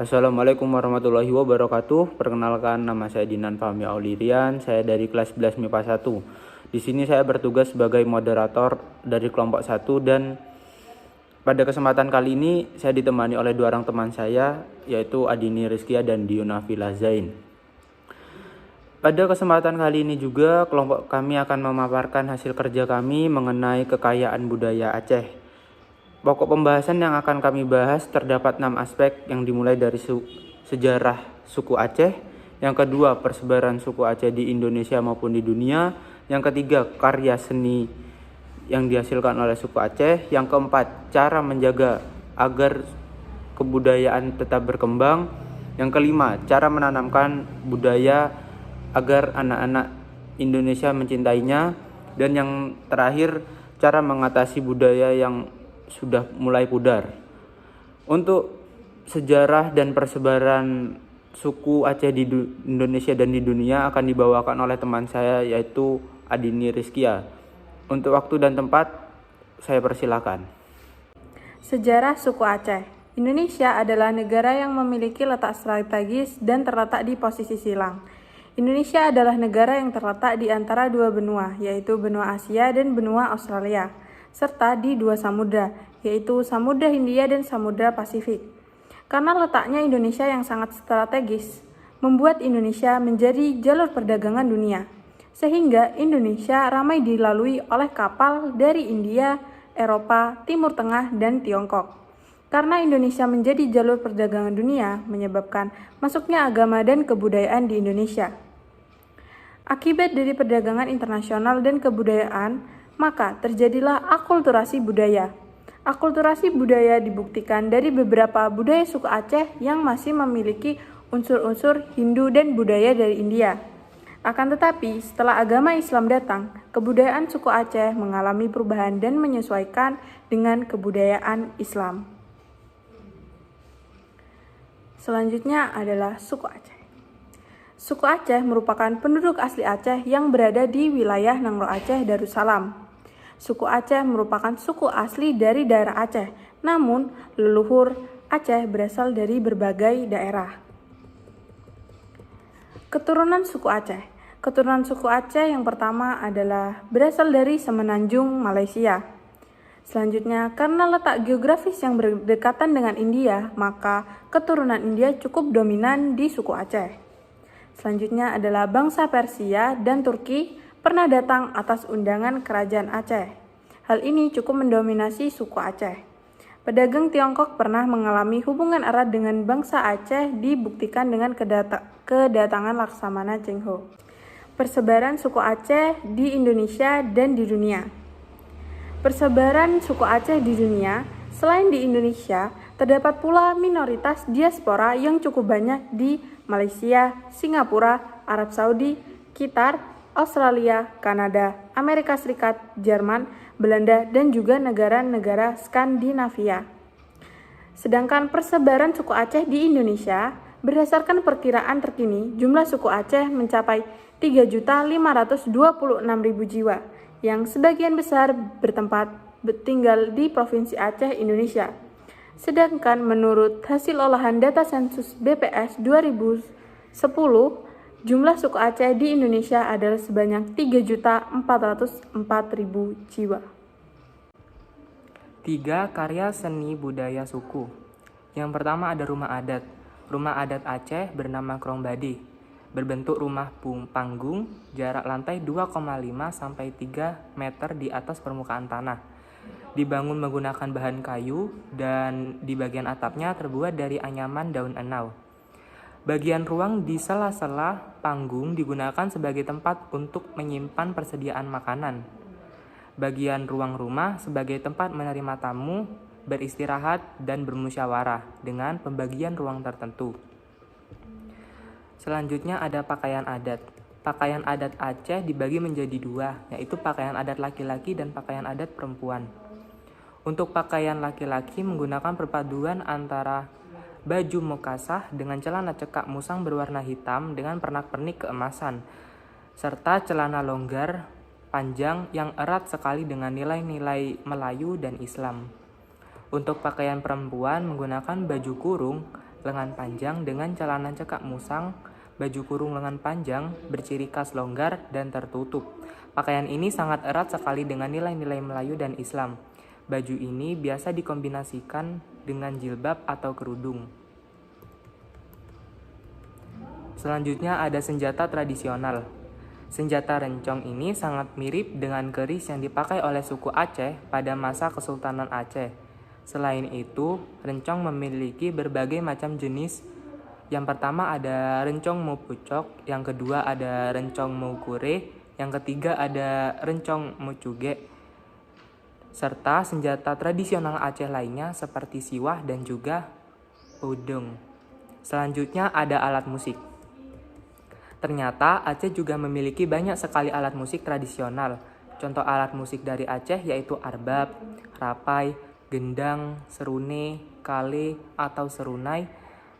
Assalamualaikum warahmatullahi wabarakatuh. Perkenalkan, nama saya Dinan Fahmi Aulirian. Saya dari kelas 11 MIPA 1. Di sini saya bertugas sebagai moderator dari kelompok 1 dan pada kesempatan kali ini saya ditemani oleh dua orang teman saya, yaitu Adini Rizkia dan Diona Filazain. Pada kesempatan kali ini juga kelompok kami akan memaparkan hasil kerja kami mengenai kekayaan budaya Aceh. Pokok pembahasan yang akan kami bahas terdapat 6 aspek, yang dimulai dari sejarah suku Aceh, yang kedua persebaran suku Aceh di Indonesia maupun di dunia, yang ketiga karya seni yang dihasilkan oleh suku Aceh, yang keempat cara menjaga agar kebudayaan tetap berkembang, yang kelima cara menanamkan budaya agar anak-anak Indonesia mencintainya, dan yang terakhir cara mengatasi budaya yang sudah mulai pudar. Untuk sejarah dan persebaran suku Aceh di Indonesia dan di dunia akan dibawakan oleh teman saya, yaitu Adini Rizkia. Untuk waktu dan tempat saya persilakan. Sejarah suku Aceh. Indonesia adalah negara yang memiliki letak strategis dan terletak di posisi silang. Indonesia adalah negara yang terletak di antara dua benua, yaitu benua Asia dan benua Australia, serta di dua samudra, yaitu Samudra Hindia dan Samudra Pasifik. Karena letaknya Indonesia yang sangat strategis, membuat Indonesia menjadi jalur perdagangan dunia, sehingga Indonesia ramai dilalui oleh kapal dari India, Eropa, Timur Tengah, dan Tiongkok. Karena Indonesia menjadi jalur perdagangan dunia, menyebabkan masuknya agama dan kebudayaan di Indonesia. Akibat dari perdagangan internasional dan kebudayaan, maka terjadilah akulturasi budaya. Akulturasi budaya dibuktikan dari beberapa budaya suku Aceh yang masih memiliki unsur-unsur Hindu dan budaya dari India. Akan tetapi, setelah agama Islam datang, kebudayaan suku Aceh mengalami perubahan dan menyesuaikan dengan kebudayaan Islam. Selanjutnya adalah suku Aceh. Suku Aceh merupakan penduduk asli Aceh yang berada di wilayah Nangro Aceh Darussalam. Suku Aceh merupakan suku asli dari daerah Aceh, namun leluhur Aceh berasal dari berbagai daerah. Keturunan suku Aceh. Keturunan suku Aceh yang pertama adalah berasal dari Semenanjung, Malaysia. Selanjutnya, karena letak geografis yang berdekatan dengan India, maka keturunan India cukup dominan di suku Aceh. Selanjutnya adalah bangsa Persia dan Turki pernah datang atas undangan kerajaan Aceh. Hal ini cukup mendominasi suku Aceh. Pedagang Tiongkok pernah mengalami hubungan erat dengan bangsa Aceh, dibuktikan dengan kedatangan Laksamana Cheng Ho. Persebaran suku Aceh di Indonesia dan di dunia. Persebaran suku Aceh di dunia, selain di Indonesia, terdapat pula minoritas diaspora yang cukup banyak di Malaysia, Singapura, Arab Saudi, Qatar, Australia, Kanada, Amerika Serikat, Jerman, Belanda, dan juga negara-negara Skandinavia. Sedangkan persebaran suku Aceh di Indonesia, berdasarkan perkiraan terkini, jumlah suku Aceh mencapai 3.526.000 jiwa, yang sebagian besar tinggal di Provinsi Aceh, Indonesia. Sedangkan menurut hasil olahan data sensus BPS 2010, jumlah suku Aceh di Indonesia adalah sebanyak 3.404.000 jiwa. 3 karya seni budaya suku. Yang pertama ada rumah adat. Rumah adat Aceh bernama Krong Badi. Berbentuk rumah panggung, jarak lantai 2,5 sampai 3 meter di atas permukaan tanah. Dibangun menggunakan bahan kayu dan di bagian atapnya terbuat dari anyaman daun enau. Bagian ruang di sela-sela panggung digunakan sebagai tempat untuk menyimpan persediaan makanan. Bagian ruang rumah sebagai tempat menerima tamu, beristirahat, dan bermusyawarah dengan pembagian ruang tertentu. Selanjutnya ada pakaian adat. Pakaian adat Aceh dibagi menjadi 2, yaitu pakaian adat laki-laki dan pakaian adat perempuan. Untuk pakaian laki-laki menggunakan perpaduan antara baju mukasah dengan celana cekak musang berwarna hitam dengan pernak-pernik keemasan, serta celana longgar panjang yang erat sekali dengan nilai-nilai Melayu dan Islam. Untuk pakaian perempuan menggunakan baju kurung lengan panjang dengan celana cekak musang, baju kurung lengan panjang, berciri khas longgar dan tertutup. Pakaian ini sangat erat sekali dengan nilai-nilai Melayu dan Islam. Baju ini biasa dikombinasikan dengan jilbab atau kerudung. Selanjutnya ada senjata tradisional. Senjata rencong ini sangat mirip dengan keris yang dipakai oleh suku Aceh pada masa Kesultanan Aceh. Selain itu, rencong memiliki berbagai macam jenis. Yang pertama ada rencong mu pucok, yang kedua ada rencong mu kure, yang ketiga ada rencong mu cuge, serta senjata tradisional Aceh lainnya seperti siwah dan juga udeng. Selanjutnya ada alat musik. Ternyata Aceh juga memiliki banyak sekali alat musik tradisional. Contoh alat musik dari Aceh yaitu arbab, rapai, gendang, serune, kale, atau serunai.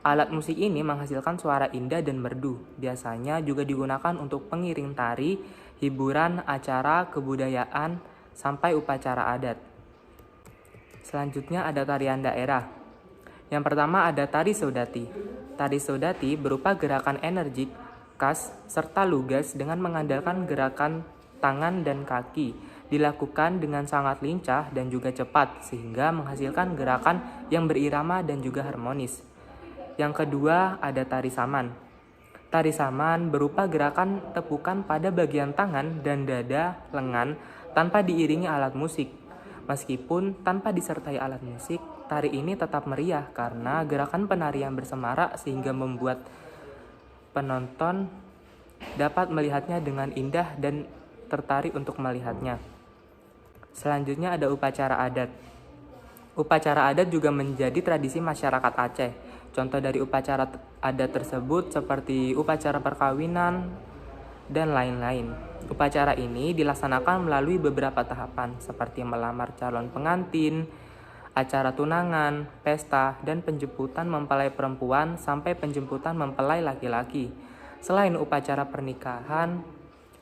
Alat musik ini menghasilkan suara indah dan merdu. Biasanya juga digunakan untuk pengiring tari, hiburan, acara, kebudayaan, sampai upacara adat. Selanjutnya ada tarian daerah. Yang pertama ada tari saudati. Tari saudati berupa gerakan energik, khas, serta lugas dengan mengandalkan gerakan tangan dan kaki. Dilakukan dengan sangat lincah dan juga cepat sehingga menghasilkan gerakan yang berirama dan juga harmonis. Yang kedua ada tari saman. Tari saman berupa gerakan tepukan pada bagian tangan dan dada, lengan tanpa diiringi alat musik. Meskipun tanpa disertai alat musik, tari ini tetap meriah karena gerakan penarian bersemarak sehingga membuat penonton dapat melihatnya dengan indah dan tertarik untuk melihatnya. Selanjutnya ada upacara adat. Upacara adat juga menjadi tradisi masyarakat Aceh. Contoh dari upacara adat tersebut seperti upacara perkawinan dan lain-lain. Upacara ini dilaksanakan melalui beberapa tahapan seperti melamar calon pengantin, acara tunangan, pesta, dan penjemputan mempelai perempuan sampai penjemputan mempelai laki-laki. Selain upacara pernikahan,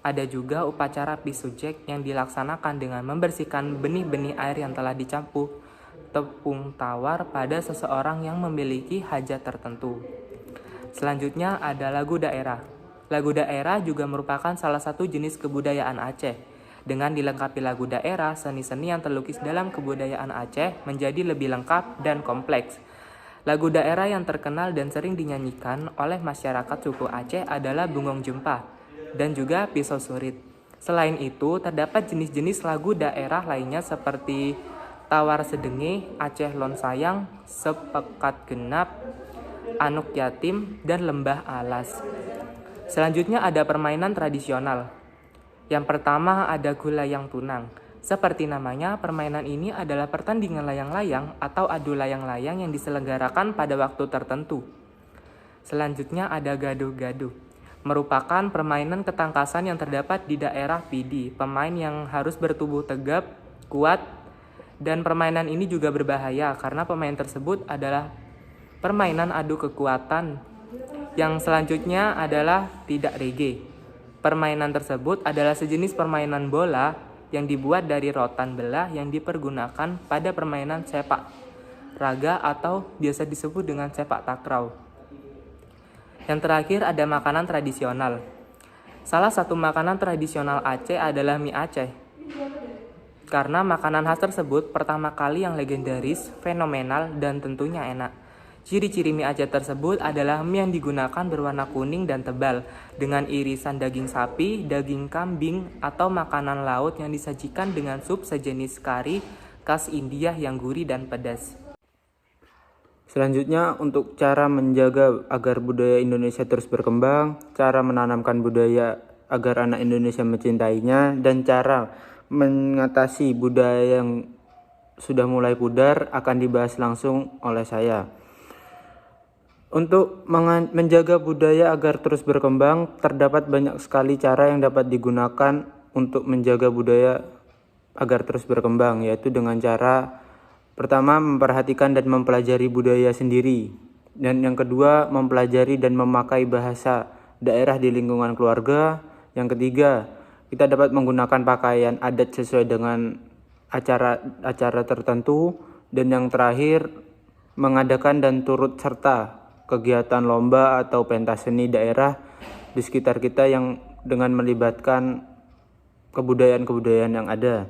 ada juga upacara pisujek yang dilaksanakan dengan membersihkan benih-benih air yang telah dicampur tepung tawar pada seseorang yang memiliki hajat tertentu. Selanjutnya ada lagu daerah. Lagu daerah juga merupakan salah satu jenis kebudayaan Aceh. Dengan dilengkapi lagu daerah, seni-seni yang terlukis dalam kebudayaan Aceh menjadi lebih lengkap dan kompleks. Lagu daerah yang terkenal dan sering dinyanyikan oleh masyarakat suku Aceh adalah Bungong Jempa dan juga Pisau Surit. Selain itu, terdapat jenis-jenis lagu daerah lainnya seperti Tawar Sedenge, Aceh Lon Sayang, Sepekat Genap, Anuk Yatim, dan Lembah Alas. Selanjutnya ada permainan tradisional. Yang pertama ada gulayang tunang. Seperti namanya, permainan ini adalah pertandingan layang-layang atau adu layang-layang yang diselenggarakan pada waktu tertentu. Selanjutnya ada gaduh-gaduh. Merupakan permainan ketangkasan yang terdapat di daerah Pidi. Pemain yang harus bertubuh tegap, kuat, dan permainan ini juga berbahaya karena pemain tersebut adalah permainan adu kekuatan. Yang selanjutnya adalah tidak rege. Permainan tersebut adalah sejenis permainan bola yang dibuat dari rotan belah yang dipergunakan pada permainan sepak raga atau biasa disebut dengan sepak takraw. Yang terakhir ada makanan tradisional. Salah satu makanan tradisional Aceh adalah mie Aceh. Karena makanan khas tersebut pertama kali yang legendaris, fenomenal, dan tentunya enak. Ciri-ciri mie Aceh tersebut adalah mie yang digunakan berwarna kuning dan tebal, dengan irisan daging sapi, daging kambing, atau makanan laut yang disajikan dengan sup sejenis kari khas India yang gurih dan pedas. Selanjutnya, untuk cara menjaga agar budaya Indonesia terus berkembang, cara menanamkan budaya agar anak Indonesia mencintainya, dan cara mengatasi budaya yang sudah mulai pudar akan dibahas langsung oleh saya. Untuk menjaga budaya agar terus berkembang, terdapat banyak sekali cara yang dapat digunakan untuk menjaga budaya agar terus berkembang, yaitu dengan cara pertama, memperhatikan dan mempelajari budaya sendiri, dan yang kedua, mempelajari dan memakai bahasa daerah di lingkungan keluarga. Yang ketiga, kita dapat menggunakan pakaian adat sesuai dengan acara tertentu, dan yang terakhir, mengadakan dan turut serta kegiatan lomba atau pentas seni daerah di sekitar kita yang dengan melibatkan kebudayaan-kebudayaan yang ada.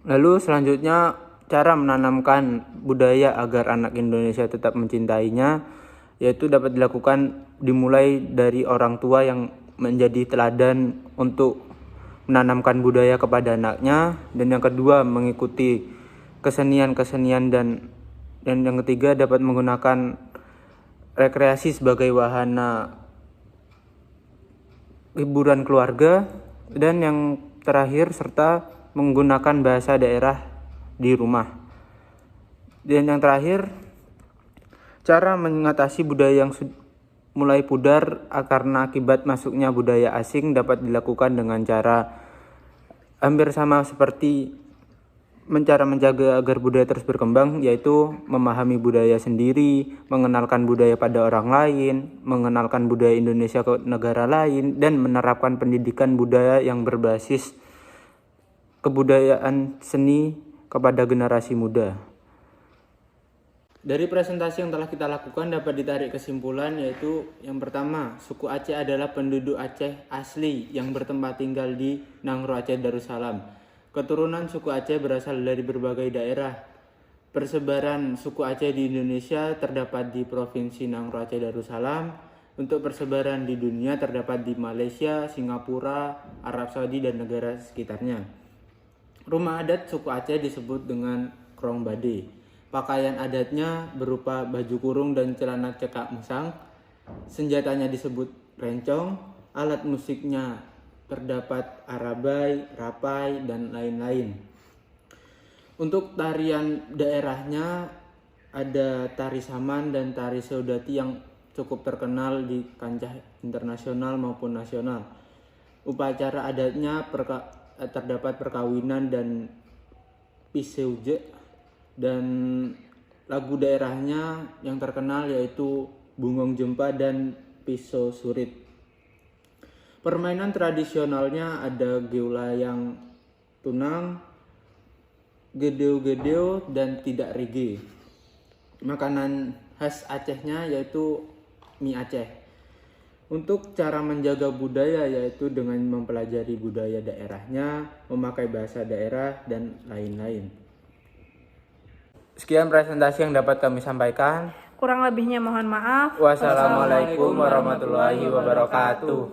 Lalu selanjutnya cara menanamkan budaya agar anak Indonesia tetap mencintainya, yaitu dapat dilakukan dimulai dari orang tua yang menjadi teladan untuk menanamkan budaya kepada anaknya, dan yang kedua mengikuti kesenian-kesenian, dan yang ketiga dapat menggunakan rekreasi sebagai wahana hiburan keluarga, dan yang terakhir serta menggunakan bahasa daerah di rumah. Dan yang terakhir, cara mengatasi budaya yang mulai pudar karena akibat masuknya budaya asing dapat dilakukan dengan cara hampir sama seperti cara menjaga agar budaya terus berkembang, yaitu memahami budaya sendiri, mengenalkan budaya pada orang lain, mengenalkan budaya Indonesia ke negara lain, dan menerapkan pendidikan budaya yang berbasis kebudayaan seni kepada generasi muda. Dari presentasi yang telah kita lakukan dapat ditarik kesimpulan, yaitu yang pertama, suku Aceh adalah penduduk Aceh asli yang bertempat tinggal di Nangro Aceh Darussalam. Keturunan suku Aceh berasal dari berbagai daerah. Persebaran suku Aceh di Indonesia terdapat di Provinsi Nangro Aceh Darussalam. Untuk persebaran di dunia terdapat di Malaysia, Singapura, Arab Saudi, dan negara sekitarnya. Rumah adat suku Aceh disebut dengan Krong Bade. Pakaian adatnya berupa baju kurung dan celana cekak musang. Senjatanya disebut rencong. Alat musiknya terdapat arabai, rapai, dan lain-lain. Untuk tarian daerahnya ada tari saman dan tari saudati yang cukup terkenal di kancah internasional maupun nasional. Upacara adatnya terdapat perkawinan dan piseuje, dan lagu daerahnya yang terkenal yaitu Bungong Jempa dan Piso Surit. Permainan tradisionalnya ada geulayang tunang, gedeo-gedeo, dan tidak rege. Makanan khas Acehnya yaitu mie Aceh. Untuk cara menjaga budaya yaitu dengan mempelajari budaya daerahnya, memakai bahasa daerah, dan lain-lain. Sekian presentasi yang dapat kami sampaikan. Kurang lebihnya mohon maaf. Wassalamualaikum warahmatullahi wabarakatuh.